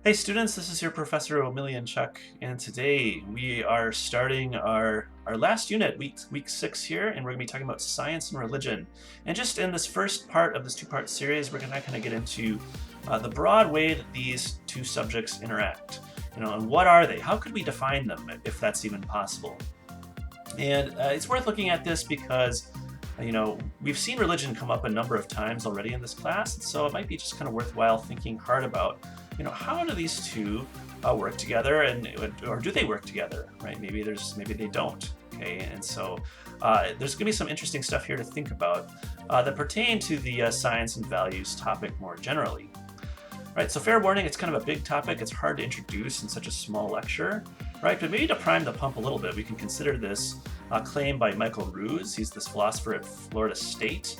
Hey students, this is your Professor O'Million-Chuck, and today we are starting our last unit, week 6 here, and we're going to be talking about science and religion. And just in this first part of this two-part series, we're going to kind of get into the broad way that these two subjects interact. And what are they? How could we define them, if that's even possible? And it's worth looking at this because we've seen religion come up a number of times already in this class, and so it might be just kind of worthwhile thinking hard about, how do these two work together, or do they work together, right? Maybe they don't. Okay, and so there's going to be some interesting stuff here to think about that pertain to the science and values topic more generally. Right, so fair warning, it's kind of a big topic. It's hard to introduce in such a small lecture, right? But maybe to prime the pump a little bit, we can consider this claim by Michael Ruse. He's this philosopher at Florida State.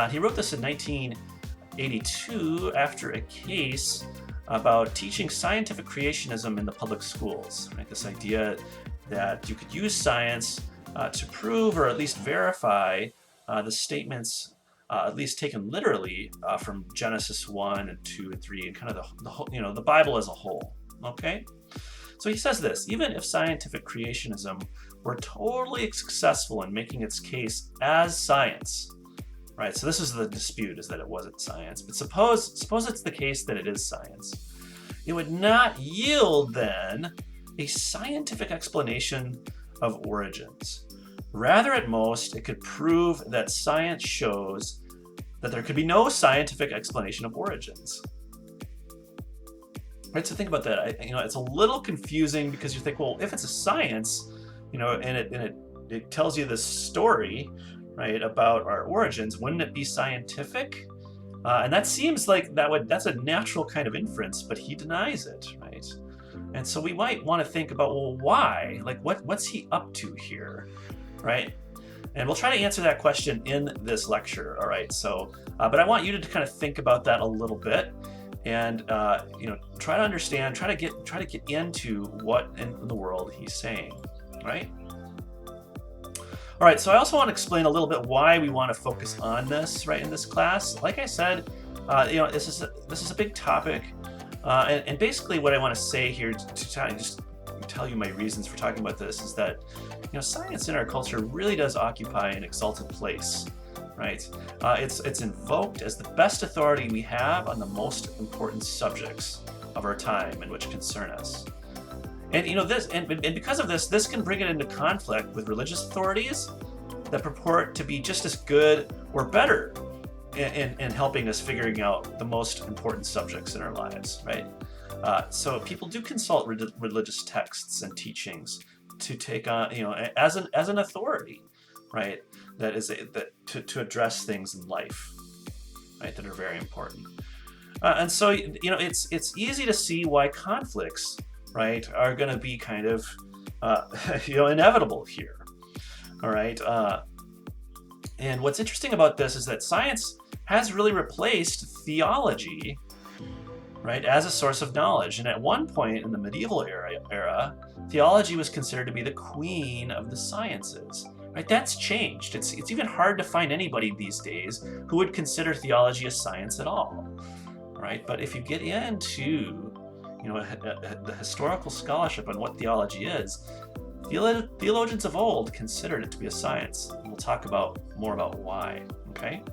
He wrote this in 1982 after a case about teaching scientific creationism in the public schools, right? This idea that you could use science to prove or at least verify the statements at least taken literally from Genesis 1 and 2 and 3 and kind of the whole, the Bible as a whole, okay? So he says this: even if scientific creationism were totally successful in making its case as science, right? So this is the dispute, is that it wasn't science. But suppose it's the case that it is science. It would not yield then a scientific explanation of origins. Rather, at most, it could prove that science shows that there could be no scientific explanation of origins. Right, so think about that. It's a little confusing because you think, well, if it's a science, and it tells you this story, right, about our origins, wouldn't it be scientific? And that seems like that's a natural kind of inference, but he denies it, right? And so we might want to think about, well, why? Like, what's he up to here? Right? And we'll try to answer that question in this lecture, all right? So, but I want you to kind of think about that a little bit and, try to understand, try to get into what in the world he's saying, right? All right, so I also want to explain a little bit why we want to focus on this, right, in this class. Like I said, this is a big topic, and basically what I want to say here to just tell you my reasons for talking about this is that science in our culture really does occupy an exalted place, right? It's invoked as the best authority we have on the most important subjects of our time and which concern us. And because of this can bring it into conflict with religious authorities that purport to be just as good or better in helping us figuring out the most important subjects in our lives, right? So people do consult religious texts and teachings to take on, as an authority, right? That is to address things in life, right, that are very important. And so it's easy to see why conflicts, right, are going to be kind of inevitable here. All right. And what's interesting about this is that science has really replaced theology, right, as a source of knowledge. And at one point in the medieval era, theology was considered to be the queen of the sciences. Right? That's changed. It's even hard to find anybody these days who would consider theology a science at all. Right? But if you get into the historical scholarship on what theology is, theologians of old considered it to be a science. And we'll talk more about why. Okay?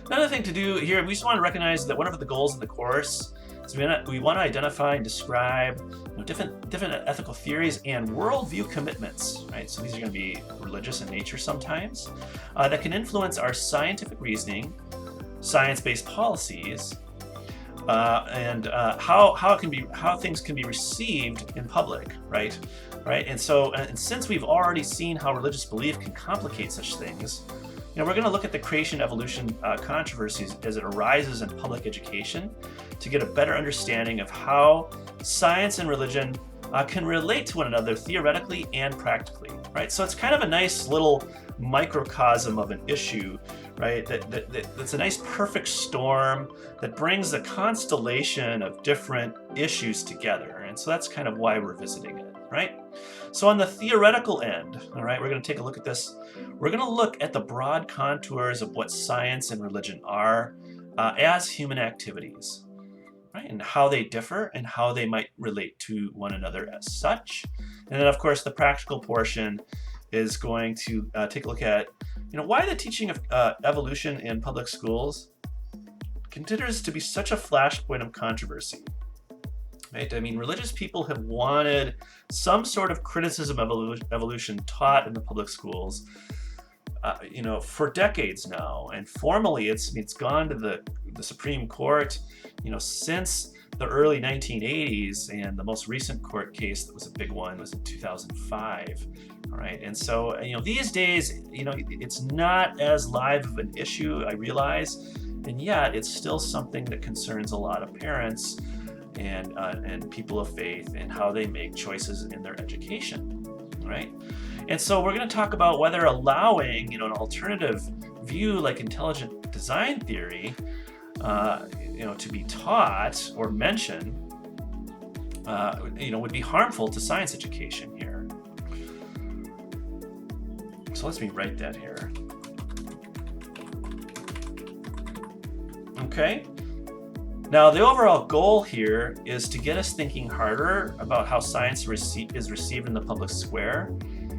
Another thing to do here, we just want to recognize that one of the goals of the course is we want to identify and describe different ethical theories and worldview commitments, right? So these are going to be religious in nature sometimes, that can influence our scientific reasoning, science-based policies, and how things can be received in public, right? Right? And so, and since we've already seen how religious belief can complicate such things, we're going to look at the creation-evolution controversies as it arises in public education to get a better understanding of how science and religion can relate to one another theoretically and practically, right? So it's kind of a nice little microcosm of an issue, right? That's a nice perfect storm that brings a constellation of different issues together. And so that's kind of why we're visiting it, right? So on the theoretical end, all right, we're going to take a look at this. We're going to look at the broad contours of what science and religion are as human activities. right? And how they differ and how they might relate to one another as such. And then, of course, the practical portion is going to take a look at, why the teaching of evolution in public schools continues to be such a flashpoint of controversy. Right? I mean, religious people have wanted some sort of criticism of evolution taught in the public schools, for decades now, and formally it's gone to the Supreme Court, since the early 1980s, and the most recent court case that was a big one was in 2005. All right, and so these days, it's not as live of an issue, I realize, and yet it's still something that concerns a lot of parents and people of faith and how they make choices in their education, right? And so we're going to talk about whether allowing, an alternative view like intelligent design theory, to be taught or mentioned, would be harmful to science education here. So let me write that here. Okay. Now, the overall goal here is to get us thinking harder about how science is received in the public square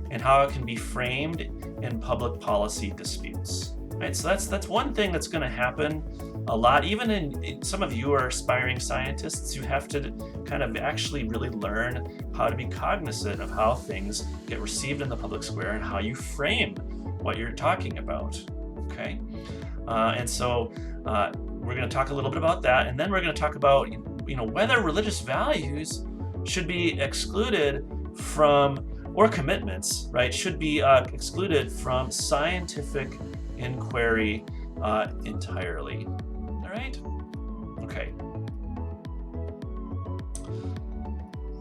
and how it can be framed in public policy disputes. Right? So that's one thing that's going to happen a lot. Even in some of you are aspiring scientists, you have to kind of actually really learn how to be cognizant of how things get received in the public square and how you frame what you're talking about. Okay, and so we're going to talk a little bit about that, and then we're going to talk about whether religious values should be excluded from, or commitments, right, should be excluded from scientific inquiry entirely. All right? Okay.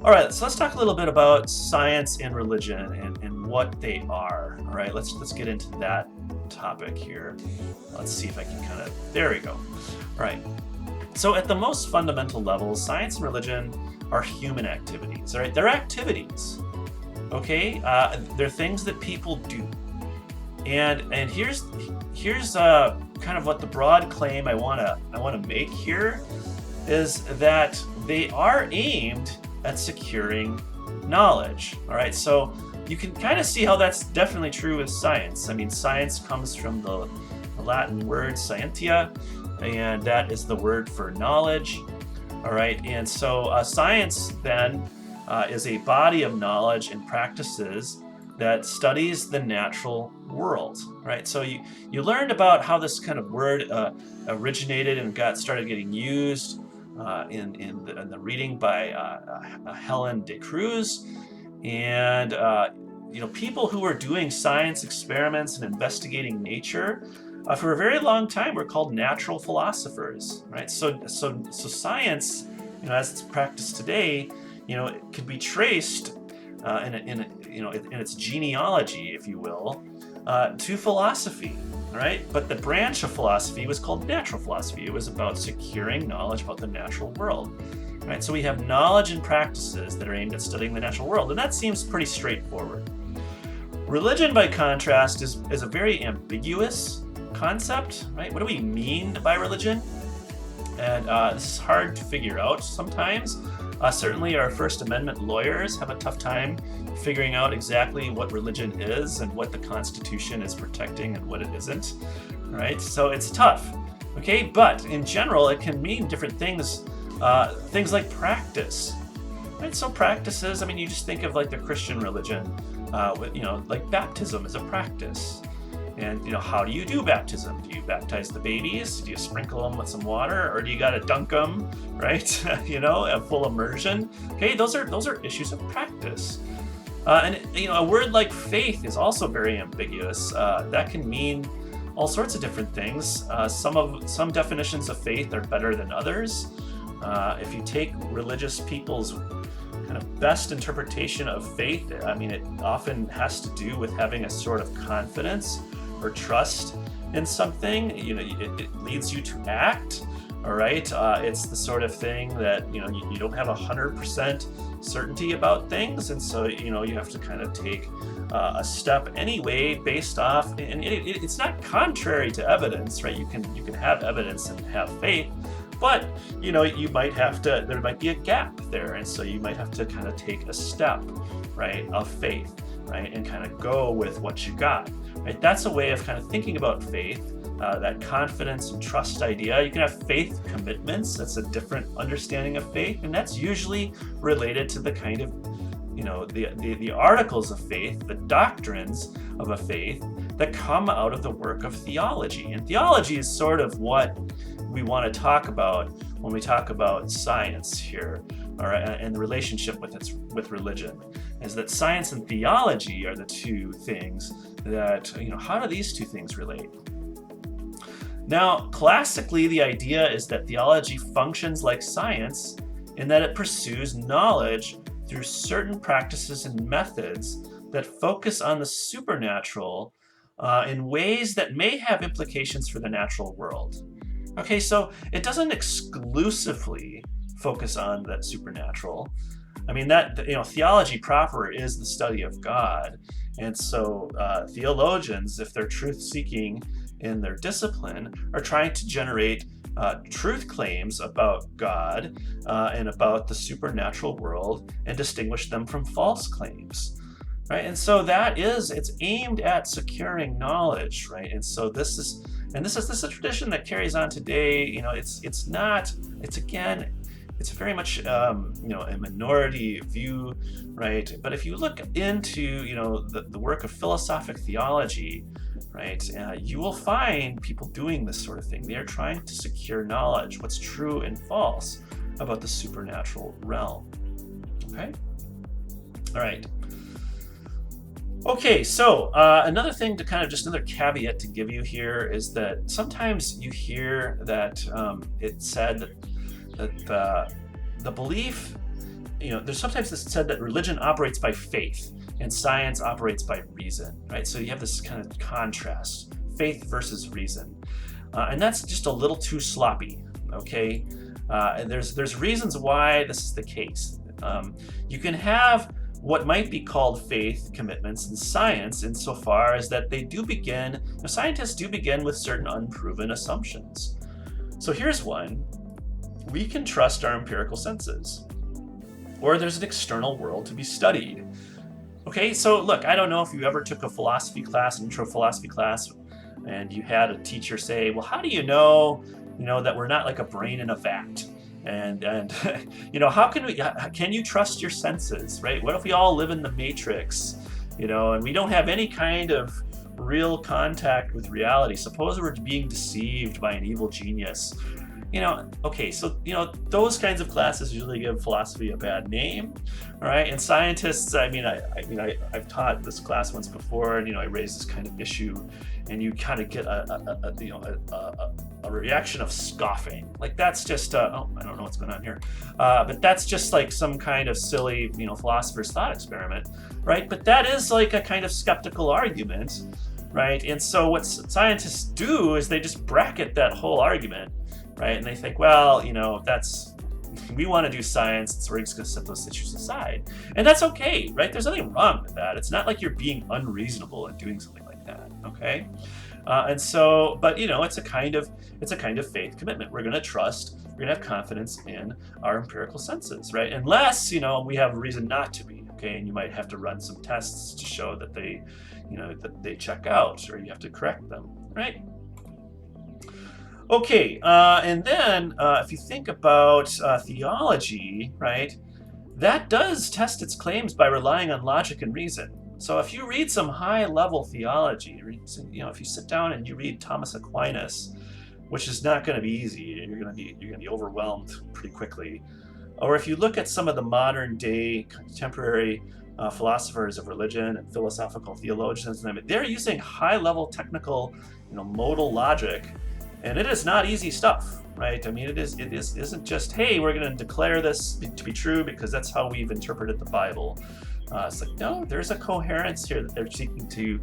All right, so let's talk a little bit about science and religion and what they are. All right, let's get into that topic here. Let's see if I can there we go. All right. So at the most fundamental level, science and religion are human activities. All right, they're activities. Okay, they're things that people do. And here's kind of what the broad claim I wanna make here is that they are aimed at securing knowledge. All right, so you can kind of see how that's definitely true with science. I mean, science comes from the Latin word scientia, and that is the word for knowledge. All right, and so science then is a body of knowledge and practices that studies the natural world, right? So you learned about how this kind of word originated and started getting used in the reading by Helen de Cruz, and people who were doing science experiments and investigating nature for a very long time were called natural philosophers, right? So science, as it's practiced today, it could be traced in its genealogy, if you will, to philosophy, right? But the branch of philosophy was called natural philosophy. It was about securing knowledge about the natural world, right? So we have knowledge and practices that are aimed at studying the natural world, and that seems pretty straightforward. Religion, by contrast, is a very ambiguous concept, right? What do we mean by religion? And this is hard to figure out sometimes. Certainly our First Amendment lawyers have a tough time figuring out exactly what religion is and what the Constitution is protecting and what it isn't, right? So it's tough, okay? But in general, it can mean different things, things like practice, right? So practices, I mean, you just think of like the Christian religion, like baptism is a practice. And how do you do baptism? Do you baptize the babies? Do you sprinkle them with some water, or do you gotta dunk them, right? A full immersion. Okay, those are issues of practice. And a word like faith is also very ambiguous. That can mean all sorts of different things. Some definitions of faith are better than others. If you take religious people's kind of best interpretation of faith, I mean, it often has to do with having a sort of confidence or trust in something. It leads you to act. All right, it's the sort of thing that you don't have 100% certainty about things, and so you have to kind of take a step anyway based off, and it's not contrary to evidence, right? You can have evidence and have faith, But, you might have to, there might be a gap there. And so you might have to kind of take a step, right, of faith, right, and kind of go with what you got, right? That's a way of kind of thinking about faith, that confidence and trust idea. You can have faith commitments. That's a different understanding of faith. And that's usually related to the kind of, the articles of faith, the doctrines of a faith that come out of the work of theology. And theology is sort of what we want to talk about when we talk about science here, or and the relationship with religion, is that science and theology are the two things that, how do these two things relate? Now, classically, the idea is that theology functions like science in that it pursues knowledge through certain practices and methods that focus on the supernatural in ways that may have implications for the natural world. Okay, so it doesn't exclusively focus on that supernatural. I mean, that, theology proper is the study of God. And so theologians, if they're truth-seeking in their discipline, are trying to generate truth claims about God and about the supernatural world and distinguish them from false claims, right? And so it's aimed at securing knowledge, right? And so this is a tradition that carries on today. It's very much a minority view, right? But if you look into the work of philosophic theology, right, you will find people doing this sort of thing. They are trying to secure knowledge, what's true and false about the supernatural realm. Okay, all right. Okay, so another thing to kind of just another caveat to give you here is that sometimes you hear that it's said that the belief, there's sometimes it's said that religion operates by faith and science operates by reason, right? So you have this kind of contrast, faith versus reason. And that's just a little too sloppy, okay? And there's reasons why this is the case. You can have what might be called faith commitments in science insofar as that scientists do begin with certain unproven assumptions. So here's one: we can trust our empirical senses, or there's an external world to be studied. Okay, so look, I don't know if you ever took a philosophy class, an intro philosophy class, and you had a teacher say, well, how do you know that we're not like a brain in a vat? And how can you trust your senses, right? What if we all live in the matrix, and we don't have any kind of real contact with reality? Suppose we're being deceived by an evil genius. Okay, so those kinds of classes usually give philosophy a bad name, all right? And scientists, I've taught this class once before, and I raised this kind of issue, and you kind of get a reaction of scoffing, like that's just I don't know what's going on here, but that's just like some kind of silly philosopher's thought experiment, right? But that is like a kind of skeptical argument, right? And so what scientists do is they just bracket that whole argument, right? And they think, well, we want to do science, so we're just going to set those issues aside. And that's okay, right? There's nothing wrong with that. It's not like you're being unreasonable in doing something like that, okay? And so, but it's a kind of faith commitment. We're going to trust, we're going to have confidence in our empirical senses, right? Unless, we have a reason not to be, okay? And you might have to run some tests to show that they check out, or you have to correct them, right? Okay, and then if you think about theology, right, that does test its claims by relying on logic and reason. So if you read some high-level theology, if you sit down and you read Thomas Aquinas, which is not going to be easy, you're going to be overwhelmed pretty quickly. Or if you look at some of the modern-day contemporary philosophers of religion and philosophical theologians, they're using high-level technical, modal logic. And it is not easy stuff, right? I mean, it isn't just, hey, we're going to declare this to be true because that's how we've interpreted the Bible. It's like, no, there's a coherence here that they're seeking to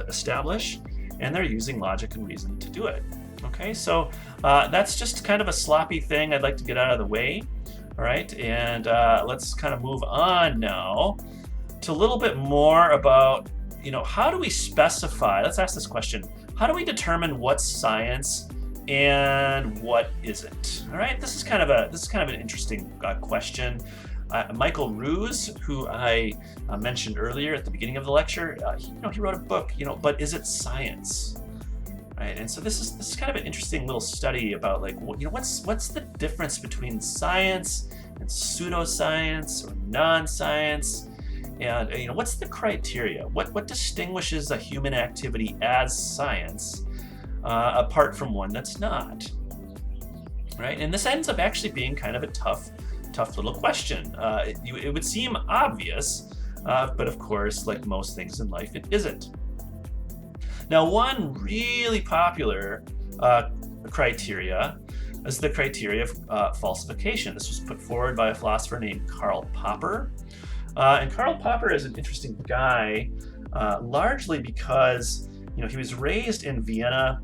establish, and they're using logic and reason to do it. Okay, so that's just kind of a sloppy thing I'd like to get out of the way. All right, and let's kind of move on now to a little bit more about, how do we specify, let's ask this question, how do we determine what's science and what isn't? All right, this is kind of an interesting question. Michael Ruse, who I mentioned earlier at the beginning of the lecture, he wrote a book, But Is It Science? Right, and so this is kind of an interesting little study about like, what's the difference between science and pseudoscience or non-science, and what's the criteria? What distinguishes a human activity as science apart from one that's not? Right, and this ends up actually being kind of a tough little question. It would seem obvious, but of course, like most things in life, it isn't. Now, one really popular criteria is the criteria of falsification. This was put forward by a philosopher named Karl Popper. And Karl Popper is an interesting guy, largely because he was raised in Vienna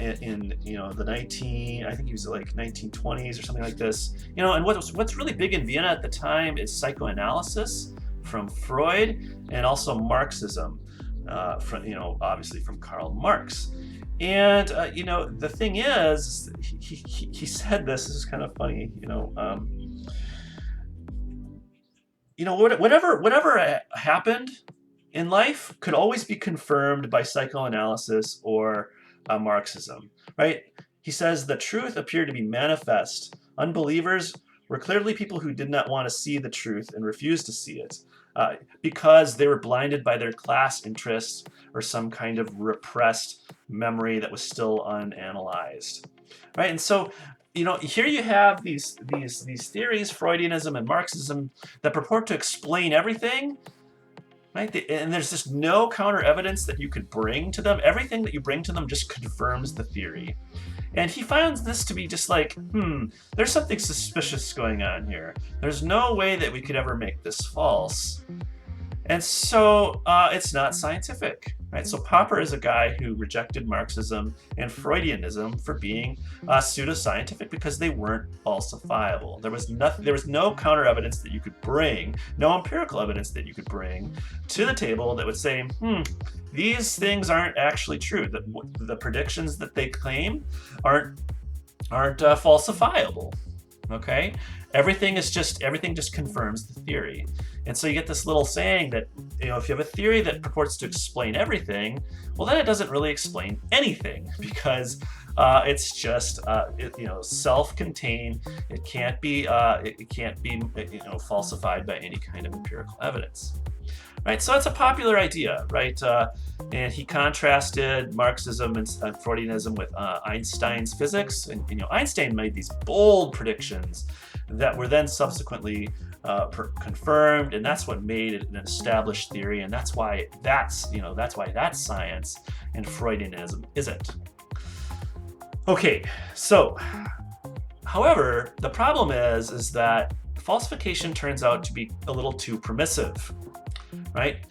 in I think he was like 1920s or something like this. And what's really big in Vienna at the time is psychoanalysis from Freud, and also Marxism, obviously from Karl Marx. And the thing is, he said this is kind of funny. Whatever happened in life could always be confirmed by psychoanalysis or Marxism, right? He says the truth appeared to be manifest. Unbelievers were clearly people who did not want to see the truth and refused to see it because they were blinded by their class interests or some kind of repressed memory that was still unanalyzed, right? And so, here you have these theories, Freudianism and Marxism, that purport to explain everything. Right? And there's just no counter evidence that you could bring to them. Everything that you bring to them just confirms the theory. And he finds this to be just like, there's something suspicious going on here. There's no way that we could ever make this false. And so it's not scientific. Right? So Popper is a guy who rejected Marxism and Freudianism for being pseudoscientific because they weren't falsifiable. There was no counter evidence that you could bring, no empirical evidence that you could bring to the table that would say, these things aren't actually true. The predictions that they claim aren't falsifiable. Okay, everything just confirms the theory. And so you get this little saying that if you have a theory that purports to explain everything, well, then it doesn't really explain anything, because it's just self-contained. It can't be falsified by any kind of empirical evidence. Right, so that's a popular idea, right? And he contrasted Marxism and Freudianism with Einstein's physics, and Einstein made these bold predictions that were then subsequently confirmed, and that's what made it an established theory, and that's why that's science, and Freudianism isn't. Okay, so, however, the problem is that falsification turns out to be a little too permissive. Right?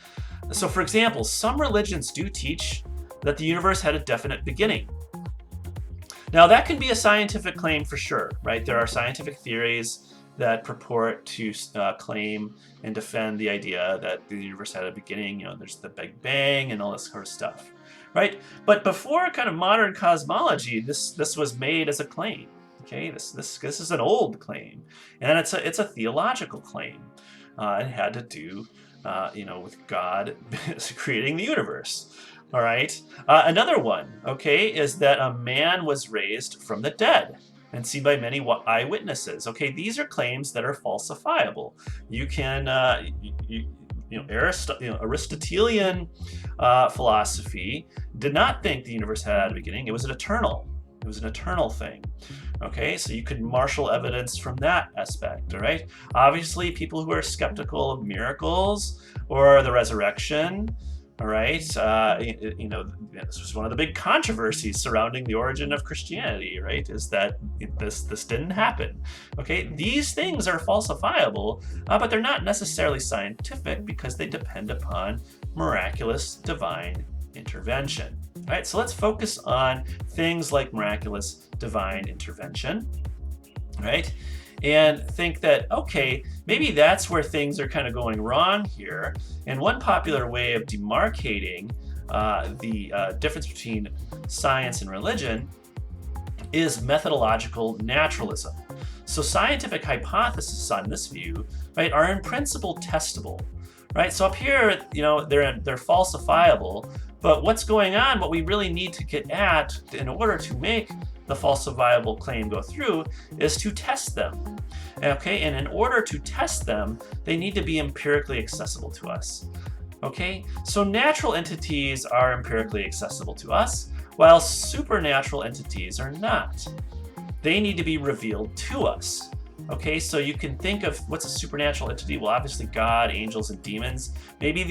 So, for example, some religions do teach that the universe had a definite beginning. Now, that can be a scientific claim for sure, right? There are scientific theories that purport to claim and defend the idea that the universe had a beginning. There's the Big Bang and all this sort of stuff, right? But before kind of modern cosmology, this was made as a claim. Okay, this is an old claim, and it's a theological claim. It had to do with God creating the universe. All right. Another one, okay, is that a man was raised from the dead and seen by many eyewitnesses. Okay, these are claims that are falsifiable. You can, Aristotelian philosophy did not think the universe had a beginning. It was an eternal thing. Okay, so you could marshal evidence from that aspect, all right? Obviously, people who are skeptical of miracles or the resurrection, all right? This was one of the big controversies surrounding the origin of Christianity, right? Is that this didn't happen, okay? These things are falsifiable, but they're not necessarily scientific because they depend upon miraculous divine intervention. All right, so let's focus on things like miraculous divine intervention, right? And think that, okay, maybe that's where things are kind of going wrong here. And one popular way of demarcating the difference between science and religion is methodological naturalism. So scientific hypotheses on this view, right, are in principle testable, right? So up here, they're falsifiable, but what's going on, what we really need to get at in order to make the falsifiable claim go through is to test them. Okay, and in order to test them, they need to be empirically accessible to us. Okay, so natural entities are empirically accessible to us, while supernatural entities are not. They need to be revealed to us. Okay, so you can think of what's a supernatural entity. Well, obviously God, angels, and demons. Maybe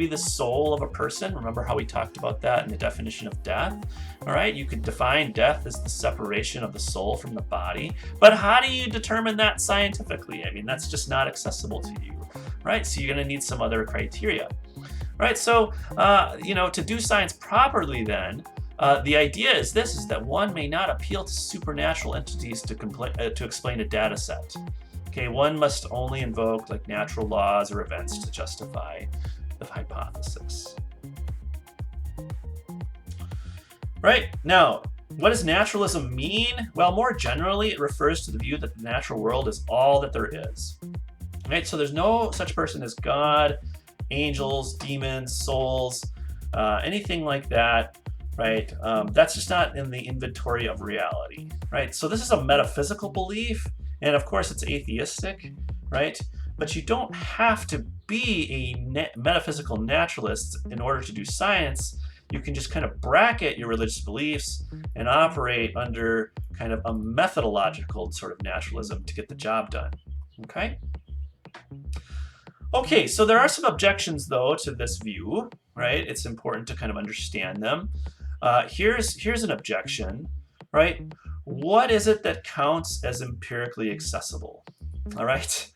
the soul of a person. Remember how we talked about that in the definition of death? All right, you could define death as the separation of the soul from the body. But how do you determine that scientifically? I mean, that's just not accessible to you, right? So you're going to need some other criteria, right? So, to do science properly, then. The idea is that one may not appeal to supernatural entities to explain a data set. Okay, one must only invoke like natural laws or events to justify the hypothesis. Right, now, what does naturalism mean? Well, more generally, it refers to the view that the natural world is all that there is. Right, so there's no such person as God, angels, demons, souls, anything like that. Right, that's just not in the inventory of reality, right? So this is a metaphysical belief, and of course it's atheistic, right? But you don't have to be a metaphysical naturalist in order to do science. You can just kind of bracket your religious beliefs and operate under kind of a methodological sort of naturalism to get the job done, okay? Okay, so there are some objections, though, to this view, right? It's important to kind of understand them. Here's an objection, right? What is it that counts as empirically accessible? All right.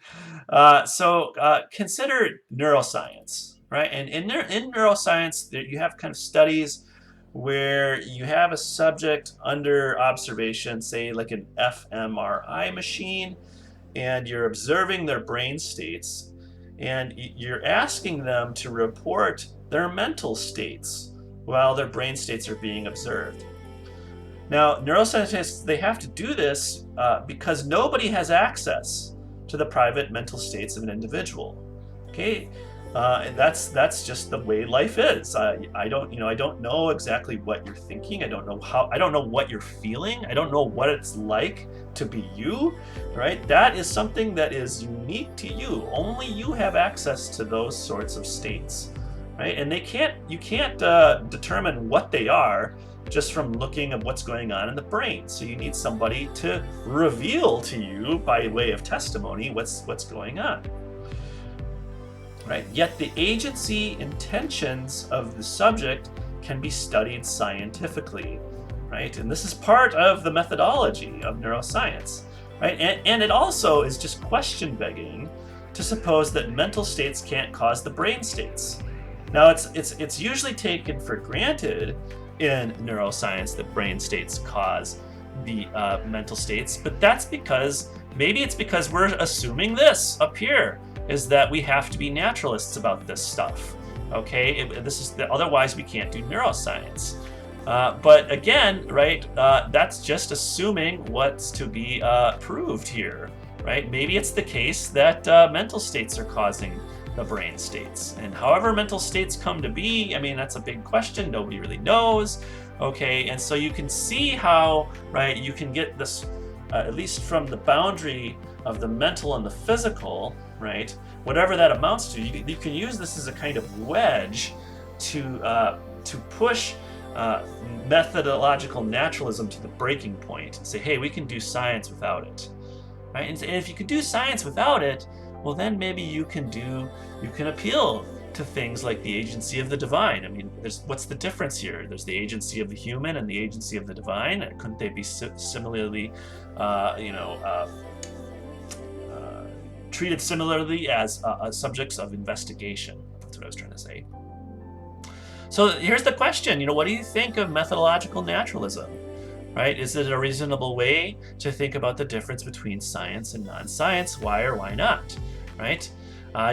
So consider neuroscience, right? And in neuroscience, you have kind of studies where you have a subject under observation, say like an fMRI machine, and you're observing their brain states, and you're asking them to report their mental states while their brain states are being observed. Now, neuroscientists, they have to do this because nobody has access to the private mental states of an individual. Okay, and that's just the way life is. I don't know exactly what you're thinking. I don't know what you're feeling. I don't know what it's like to be you. Right? That is something that is unique to you. Only you have access to those sorts of states. Right? And you can't determine what they are just from looking at what's going on in the brain. So you need somebody to reveal to you by way of testimony what's going on. Right? Yet the agency intentions of the subject can be studied scientifically. Right? And this is part of the methodology of neuroscience. Right? And it also is just question begging to suppose that mental states can't cause the brain states. Now, it's usually taken for granted in neuroscience that brain states cause the mental states, but that's because we're assuming this up here is that we have to be naturalists about this stuff. Okay, otherwise we can't do neuroscience. But again, right, that's just assuming what's to be proved here, right? Maybe it's the case that mental states are causing the brain states, and however mental states come to be, I mean, that's a big question. Nobody really knows. Okay, and so you can see how, right, you can get this, at least from the boundary of the mental and the physical, right, whatever that amounts to, you can use this as a kind of wedge to push methodological naturalism to the breaking point and say, hey, we can do science without it, right? And if you can do science without it, well, then maybe you can appeal to things like the agency of the divine. I mean, what's the difference here? There's the agency of the human and the agency of the divine. Couldn't they be similarly, treated similarly as subjects of investigation? That's what I was trying to say. So here's the question. What do you think of methodological naturalism? Right? Is it a reasonable way to think about the difference between science and non-science? Why or why not? Right?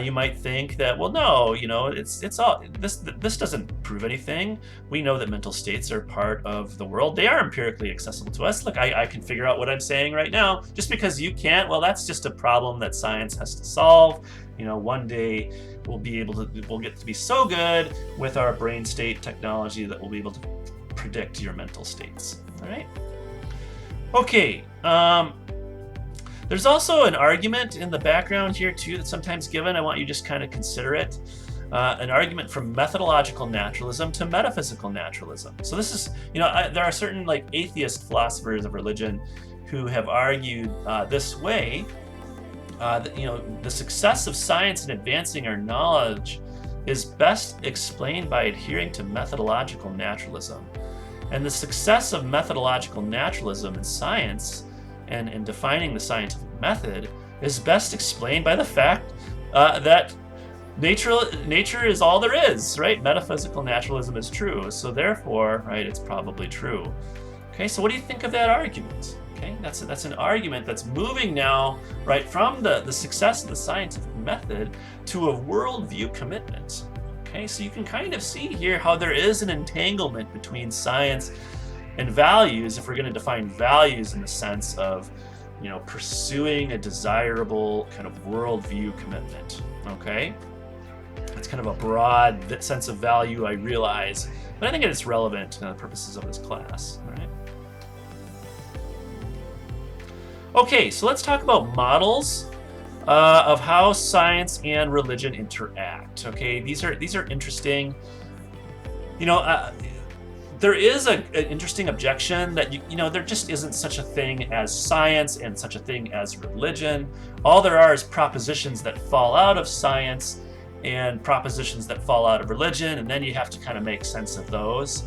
You might think that, well, no, it's all this doesn't prove anything. We know that mental states are part of the world. They are empirically accessible to us. Look, I can figure out what I'm saying right now. Just because you can't, well, that's just a problem that science has to solve. One day we'll get to be so good with our brain state technology that we'll be able to predict your mental states. All right. Okay. There's also an argument in the background here too that's sometimes given. I want you to just kind of consider it. An argument from methodological naturalism to metaphysical naturalism. So this is, there are certain like atheist philosophers of religion who have argued this way. That, the success of science in advancing our knowledge is best explained by adhering to methodological naturalism. And the success of methodological naturalism in science and defining the scientific method is best explained by the fact that nature is all there is, right? Metaphysical naturalism is true, so therefore, right, it's probably true. Okay, so what do you think of that argument? Okay, that's an argument that's moving now, right, from the success of the scientific method to a worldview commitment. Okay, so you can kind of see here how there is an entanglement between science and values, if we're going to define values in the sense of, pursuing a desirable kind of worldview commitment. Okay, it's kind of a broad sense of value, I realize, but I think it's relevant to the purposes of this class. All right. Okay, so let's talk about models of how science and religion interact. Okay, these are interesting. There is an interesting objection that there just isn't such a thing as science and such a thing as religion. All there are is propositions that fall out of science and propositions that fall out of religion, and then you have to kind of make sense of those.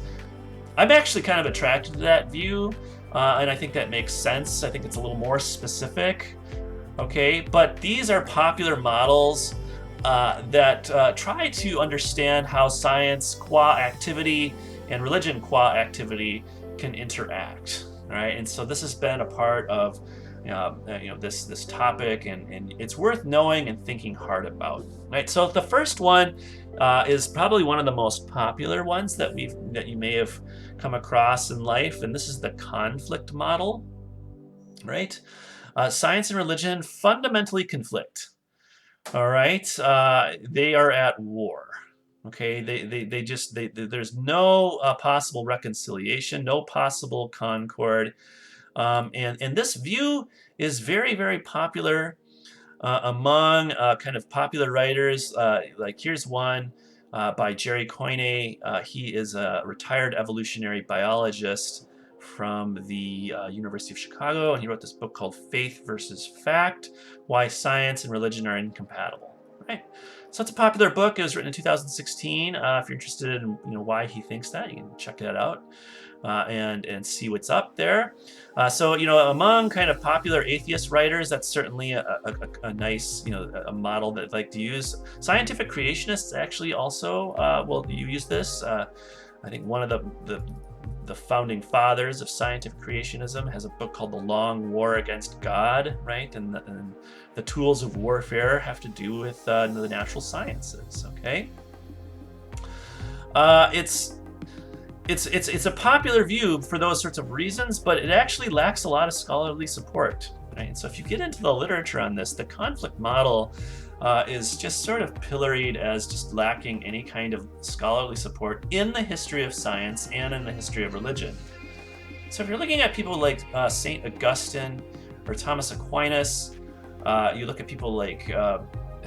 I'm actually kind of attracted to that view, and I think that makes sense. I think it's a little more specific. Okay, but these are popular models that try to understand how science qua activity and religion qua activity can interact. All right, and so this has been a part of this topic, and it's worth knowing and thinking hard about. Right, so the first one is probably one of the most popular ones that you may have come across in life, and this is the conflict model. Right, science and religion fundamentally conflict. All right, they are at war. Okay, there's no possible reconciliation, no possible concord, and this view is very, very popular among kind of popular writers. Like here's one by Jerry Coyne. He is a retired evolutionary biologist from the University of Chicago, and he wrote this book called Faith versus Fact: Why Science and Religion Are Incompatible. Right. So it's a popular book. It was written in 2016. If you're interested in why he thinks that, you can check that out and see what's up there. So among kind of popular atheist writers, that's certainly a nice a model that I'd like to use. Scientific creationists actually also will use this. I think one of the founding fathers of scientific creationism has a book called The Long War Against God, right? And the tools of warfare have to do with the natural sciences. Okay, it's a popular view for those sorts of reasons, but it actually lacks a lot of scholarly support. Right? So if you get into the literature on this, the conflict model is just sort of pilloried as just lacking any kind of scholarly support in the history of science and in the history of religion. So if you're looking at people like St. Augustine or Thomas Aquinas, you look at people like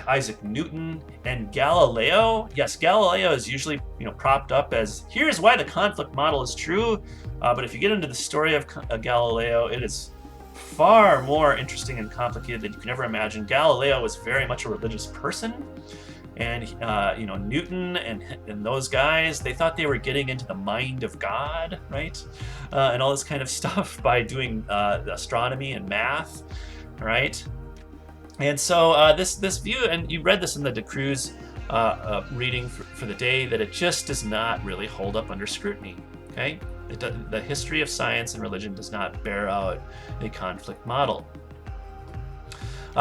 Isaac Newton and Galileo. Yes, Galileo is usually propped up as here's why the conflict model is true. But if you get into the story of Galileo, it is far more interesting and complicated than you can ever imagine. Galileo was very much a religious person, and Newton and those guys, they thought they were getting into the mind of God, right? And all this kind of stuff by doing astronomy and math, right? And so this view, and you read this in the De Cruz reading for the day, that it just does not really hold up under scrutiny. Okay, the history of science and religion does not bear out a conflict model.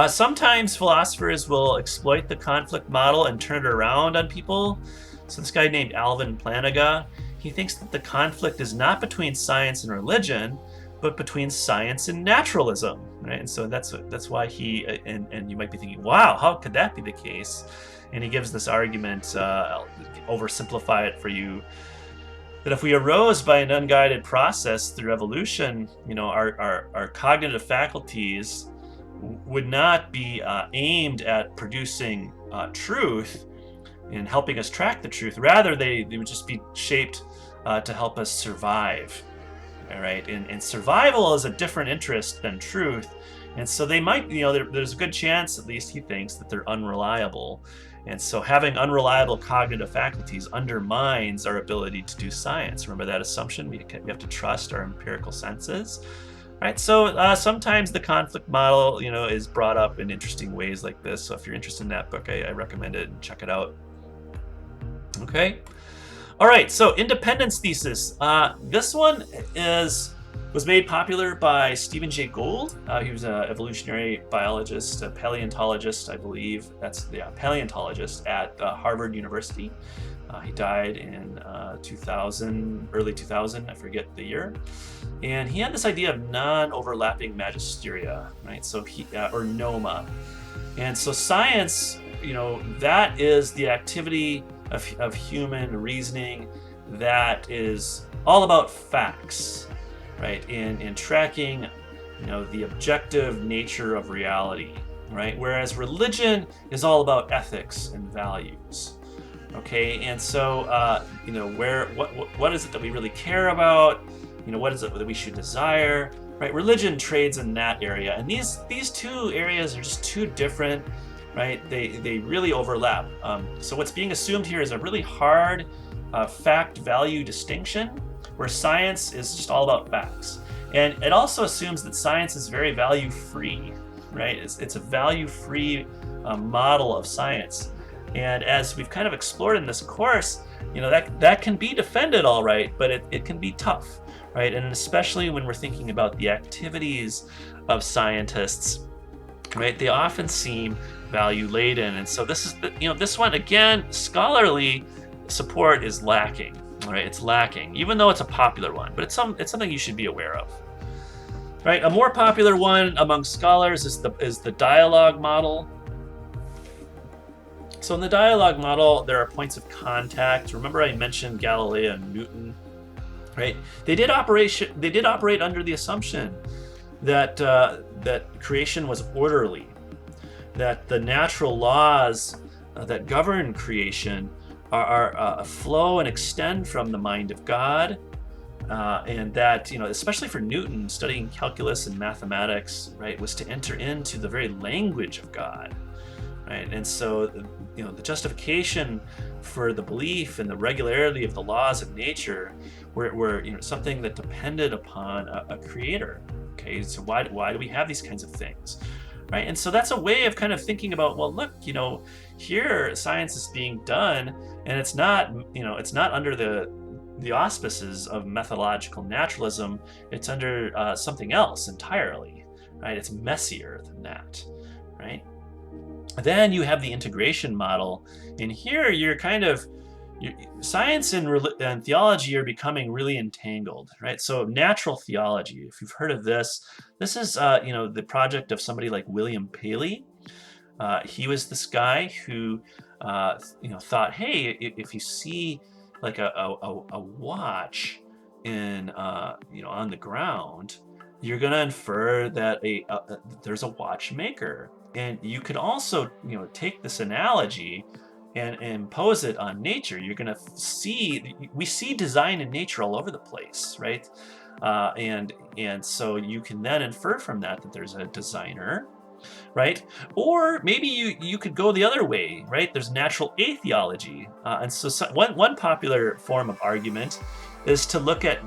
Sometimes philosophers will exploit the conflict model and turn it around on people. So this guy named Alvin Plantinga, he thinks that the conflict is not between science and religion, but between science and naturalism, right? And so that's why he, and you might be thinking, wow, how could that be the case? And he gives this argument, I'll oversimplify it for you, that if we arose by an unguided process through evolution, our cognitive faculties would not be aimed at producing truth and helping us track the truth. Rather, they would just be shaped to help us survive. All right, and survival is a different interest than truth, and so they might, there's a good chance, at least he thinks, that they're unreliable, and so having unreliable cognitive faculties undermines our ability to do science. Remember that assumption? We have to trust our empirical senses, right? So sometimes the conflict model, is brought up in interesting ways like this. So if you're interested in that book, I recommend it and check it out. Okay. All right, so independence thesis. This one was made popular by Stephen Jay Gould. He was an evolutionary biologist, a paleontologist, I believe. Paleontologist at Harvard University. He died in 2000, early 2000, I forget the year. And he had this idea of non-overlapping magisteria, right? So or noma. And so science, that is the activity of human reasoning that is all about facts, right? In tracking, the objective nature of reality, right? Whereas religion is all about ethics and values. Okay, and so what is it that we really care about? What is it that we should desire? Right? Religion trades in that area, and these two areas are just too different. Right? They really overlap. So what's being assumed here is a really hard fact-value distinction, where science is just all about facts. And it also assumes that science is very value-free, right? It's a value-free model of science. And as we've kind of explored in this course, that can be defended all right, but it can be tough, right? And especially when we're thinking about the activities of scientists, right? They often seem value laden, and so this is this one again, scholarly support is lacking, right? It's lacking, even though it's a popular one, but it's something you should be aware of, right? A more popular one among scholars is the dialogue model. So in the dialogue model, there are points of contact. Remember I mentioned Galileo and Newton, right? They did operate under the assumption that creation was orderly, that the natural laws that govern creation are flow and extend from the mind of God, and that especially for Newton, studying calculus and mathematics, right, was to enter into the very language of God, right? And so the justification for the belief and the regularity of the laws of nature were something that depended upon a creator. Okay, so why do we have these kinds of things? Right, and so that's a way of kind of thinking about, well, look, here science is being done, and it's not under the auspices of methodological naturalism. It's under something else entirely, right? It's messier than that, right? Then you have the integration model, and here science and theology are becoming really entangled, right? So natural theology, if you've heard of this is the project of somebody like William Paley. He was this guy who thought, hey, if you see like a watch on the ground, you're gonna infer that there's a watchmaker, and you could also take this analogy and impose it on nature. You're going to we see design in nature all over the place, right? And so you can then infer from that there's a designer, right? Or maybe you could go the other way, right? There's natural atheology. And so one popular form of argument is to look at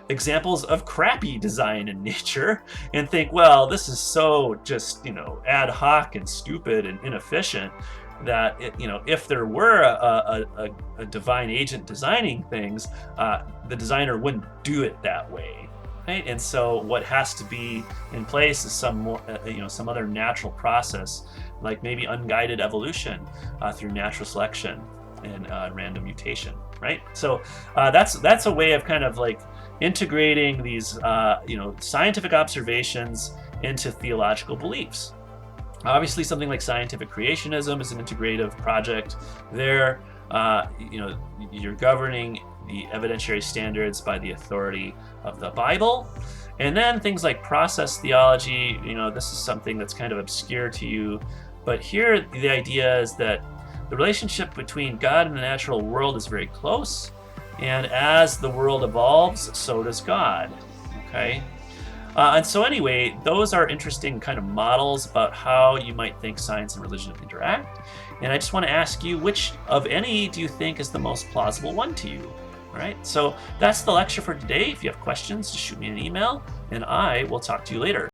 examples of crappy design in nature and think, well, this is so just, ad hoc and stupid and inefficient that, if there were a divine agent designing things, the designer wouldn't do it that way, right? And so what has to be in place is some more, some other natural process, like maybe unguided evolution through natural selection and random mutation, right? So that's a way of kind of like integrating these, scientific observations into theological beliefs. Obviously, something like scientific creationism is an integrative project. There, you're governing the evidentiary standards by the authority of the Bible. And then things like process theology, this is something that's kind of obscure to you. But here, the idea is that the relationship between God and the natural world is very close. And as the world evolves, so does God. Okay? And so anyway, those are interesting kind of models about how you might think science and religion interact. And I just want to ask you, which of any do you think is the most plausible one to you? All right, so that's the lecture for today. If you have questions, just shoot me an email, and I will talk to you later.